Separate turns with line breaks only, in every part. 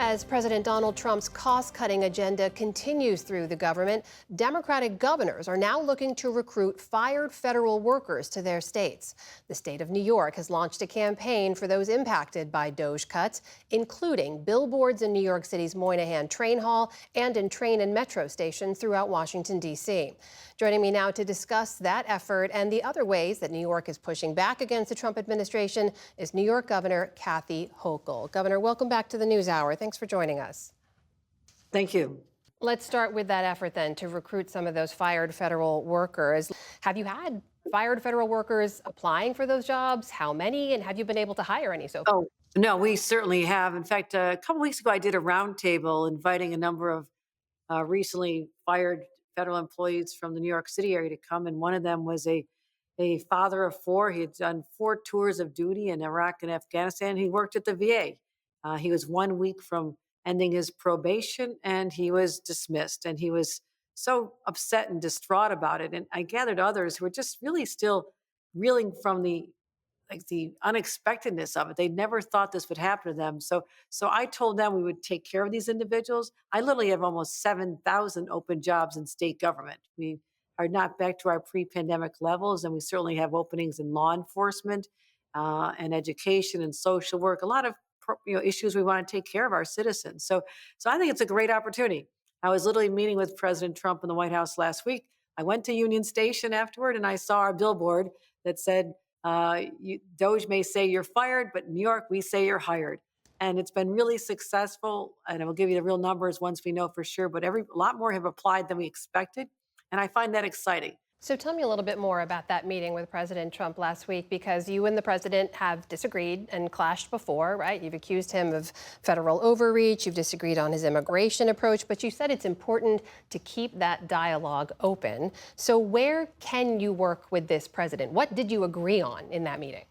As President Donald Trump's cost-cutting agenda continues through the government, Democratic governors are now looking to recruit fired federal workers to their states. The state of New York has launched a campaign for those impacted by DOGE cuts, including billboards in New York City's Moynihan Train Hall and in train and metro stations throughout Washington, D.C. Joining me now to discuss that effort and the other ways that New York is pushing back against the Trump administration is New York Governor Kathy Hochul. Governor, welcome back to the News Hour. Thanks for joining us.
Thank you.
Let's start with that effort then to recruit some of those fired federal workers. Have you had fired federal workers applying for those jobs? How many? And have you been able to hire any so far?
Oh, no, we certainly have. In fact, a couple weeks ago, I did a roundtable inviting a number of recently fired federal employees from the New York City area to come. And one of them was a father of four. He had done 4 tours of duty in Iraq and Afghanistan. He worked at the VA. He was 1 week from ending his probation and he was dismissed. And he was so upset and distraught about it. And I gathered others who were just really still reeling from the unexpectedness of it. They never thought this would happen to them. So I told them we would take care of these individuals. I literally have almost 7,000 open jobs in state government. We are not back to our pre-pandemic levels, and we certainly have openings in law enforcement and education and social work. A lot of issues we want to take care of our citizens. So I think it's a great opportunity. I was literally meeting with President Trump in the White House last week. I went to Union Station afterward, and I saw our billboard that said, DOGE may say you're fired, but in New York, we say you're hired. And it's been really successful. And I will give you the real numbers once we know for sure, but a lot more have applied than we expected. And I find that exciting.
So tell me a little bit more about that meeting with President Trump last week, because you and the president have disagreed and clashed before, right? You've accused him of federal overreach. You've disagreed on his immigration approach, but you said it's important to keep that dialogue open. So where can you work with this president? What did you agree on in that meeting?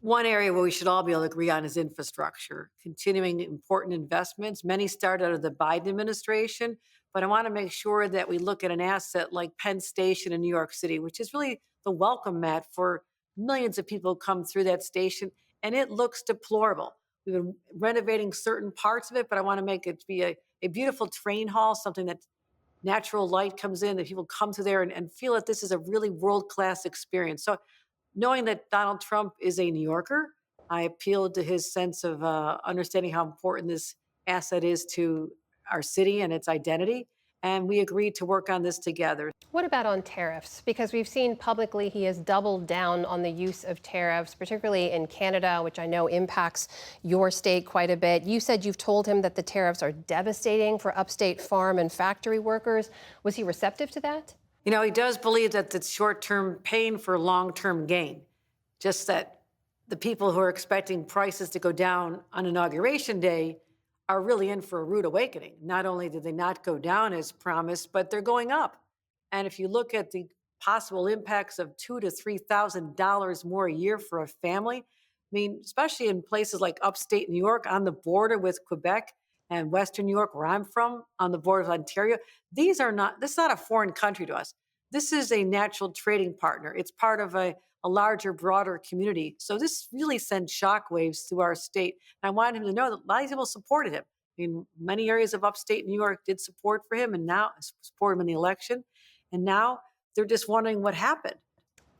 One area where we should all be able to agree on is infrastructure, continuing important investments. Many started out of the Biden administration, but I want to make sure that we look at an asset like Penn Station in New York City, which is really the welcome mat for millions of people who come through that station, and it looks deplorable. We've been renovating certain parts of it, but I want to make it be a beautiful train hall, something that natural light comes in, that people come to there and feel that this is a really world-class experience. So knowing that Donald Trump is a New Yorker, I appealed to his sense of understanding how important this asset is to our city and its identity. And we agreed to work on this together.
What about on tariffs? Because we've seen publicly he has doubled down on the use of tariffs, particularly in Canada, which I know impacts your state quite a bit. You said you've told him that the tariffs are devastating for upstate farm and factory workers. Was he receptive to that?
You know, he does believe that it's short-term pain for long-term gain. Just that the people who are expecting prices to go down on Inauguration Day are really in for a rude awakening. Not only did they not go down as promised, but they're going up. And if you look at the possible impacts of $2,000 to $3,000 more a year for a family, I mean, especially in places like upstate New York on the border with Quebec and Western New York, where I'm from, on the border of Ontario, this is not a foreign country to us. This is a natural trading partner. It's part of a larger, broader community. So this really sent shockwaves through our state. And I wanted him to know that a lot of people supported him. I mean, many areas of upstate New York did support for him and now support him in the election. And now they're just wondering what happened.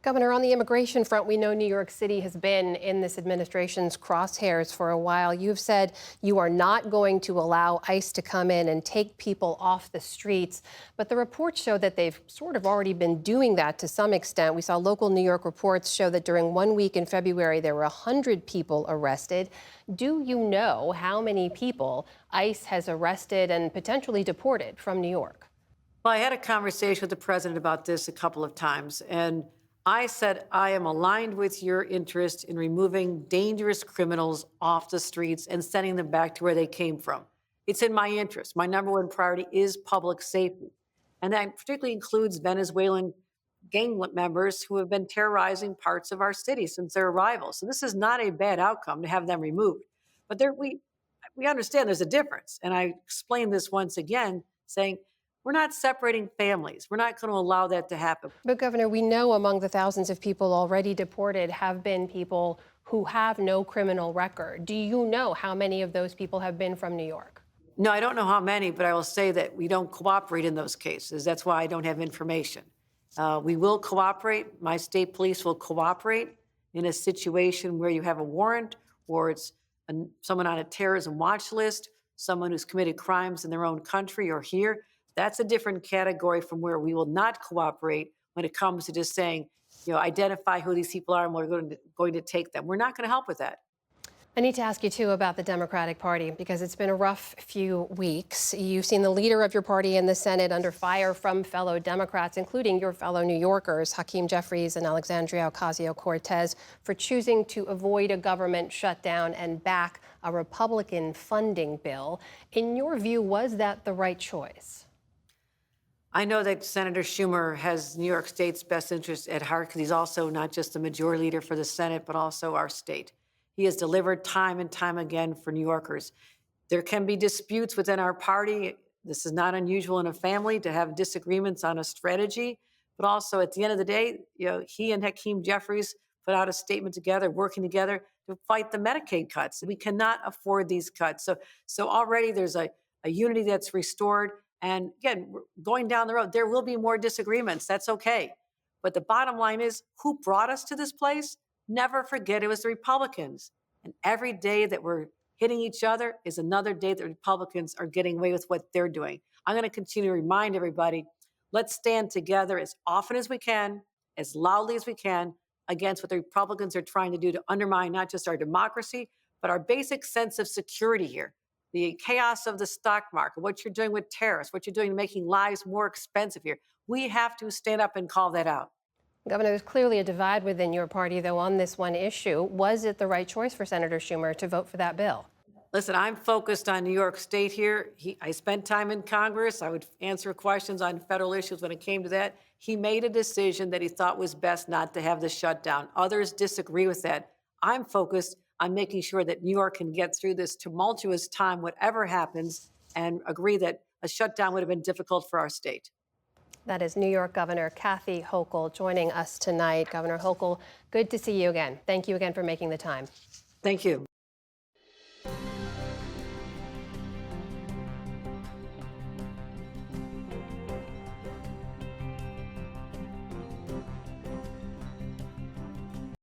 Governor, on the immigration front, we know New York City has been in this administration's crosshairs for a while. You've said you are not going to allow ICE to come in and take people off the streets, but the reports show that they've sort of already been doing that to some extent. We saw local New York reports show that during 1 week in February, there were 100 people arrested. Do you know how many people ICE has arrested and potentially deported from New York?
Well, I had a conversation with the president about this a couple of times, and I said, I am aligned with your interest in removing dangerous criminals off the streets and sending them back to where they came from. It's in my interest. My number one priority is public safety. And that particularly includes Venezuelan gang members who have been terrorizing parts of our city since their arrival. So this is not a bad outcome to have them removed. But we understand there's a difference. And I explained this once again, saying, we're not separating families. We're not going to allow that to happen.
But Governor, we know among the thousands of people already deported have been people who have no criminal record. Do you know how many of those people have been from New York?
No, I don't know how many, but I will say that we don't cooperate in those cases. That's why I don't have information. We will cooperate. My state police will cooperate in a situation where you have a warrant or it's someone on a terrorism watch list, someone who's committed crimes in their own country or here. That's a different category from where we will not cooperate when it comes to just saying, identify who these people are and we're going to take them. We're not going to help with that.
I need to ask you, too, about the Democratic Party, because it's been a rough few weeks. You've seen the leader of your party in the Senate under fire from fellow Democrats, including your fellow New Yorkers, Hakeem Jeffries and Alexandria Ocasio-Cortez, for choosing to avoid a government shutdown and back a Republican funding bill. In your view, was that the right choice?
I know that Senator Schumer has New York State's best interest at heart because he's also not just the majority leader for the Senate, but also our state. He has delivered time and time again for New Yorkers. There can be disputes within our party. This is not unusual in a family to have disagreements on a strategy, but also at the end of the day, he and Hakeem Jeffries put out a statement together, working together to fight the Medicaid cuts. We cannot afford these cuts. So already there's a unity that's restored. And again, going down the road, there will be more disagreements. That's okay. But the bottom line is, who brought us to this place? Never forget it was the Republicans. And every day that we're hitting each other is another day that Republicans are getting away with what they're doing. I'm going to continue to remind everybody, let's stand together as often as we can, as loudly as we can, against what the Republicans are trying to do to undermine not just our democracy, but our basic sense of security here. The chaos of the stock market, what you're doing with tariffs, what you're doing making lives more expensive here. We have to stand up and call that out.
Governor, there's clearly a divide within your party, though, on this one issue. Was it the right choice for Senator Schumer to vote for that bill?
Listen, I'm focused on New York State here. I spent time in Congress. I would answer questions on federal issues when it came to that. He made a decision that he thought was best not to have the shutdown. Others disagree with that. I'm focused on making sure that New York can get through this tumultuous time, whatever happens, and agree that a shutdown would have been difficult for our state.
That is New York Governor Kathy Hochul joining us tonight. Governor Hochul, good to see you again. Thank you again for making the time.
Thank you.